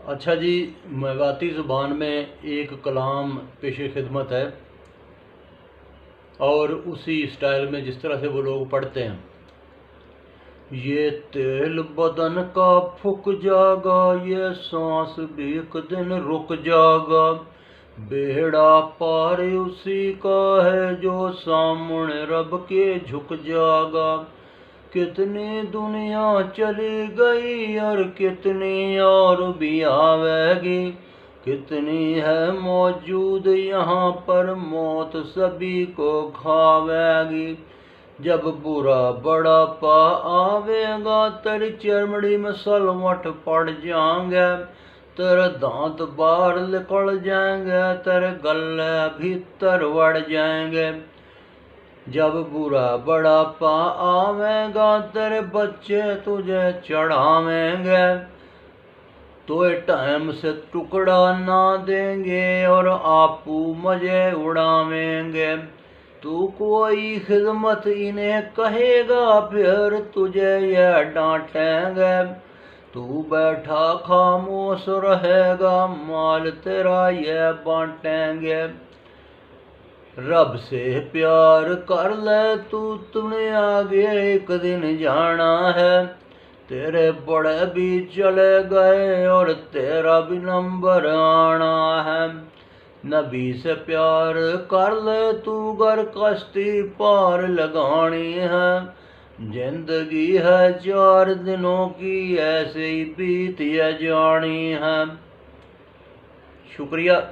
अच्छा जी, मेवाती ज़ुबान में एक कलाम पेश खिदमत है और उसी स्टाइल में जिस तरह से वो लोग पढ़ते हैं। ये तेल बदन का फुक जागा, ये सांस भी एक दिन रुक जागा। बेड़ा पार उसी का है जो सामने रब के झुक जागा। कितनी दुनिया चली गई और कितनी और भी आवेगी। कितनी है मौजूद यहाँ पर, मौत सभी को खावेगी। जब बुरा बड़ा पा आवेगा, तेरी चमड़ी में सलवट पड़ जाएंगे। तेरे दांत बाहर निकल जाएंगे, तेरे गले भीतर बढ़ जाएंगे। जब बुरा बड़ा पा आवेगा, तेरे बच्चे तुझे चढ़ावेंगे। तो टाइम से टुकड़ा ना देंगे और आपू मजे उड़ावेंगे। तू कोई खिदमत इन्हें कहेगा, फिर तुझे यह डांटेंगे। तू बैठा खामोश रहेगा, माल तेरा यह बांटेंगे। रब से प्यार कर ले तू, तूने आगे एक दिन जाना है। तेरे बड़े भी चले गए और तेरा भी नंबर आना है। नबी से प्यार कर ले तू, गर कश्ती पार लगानी है। जिंदगी है 4 दिनों की, ऐसे ही बीत जानी है। शुक्रिया।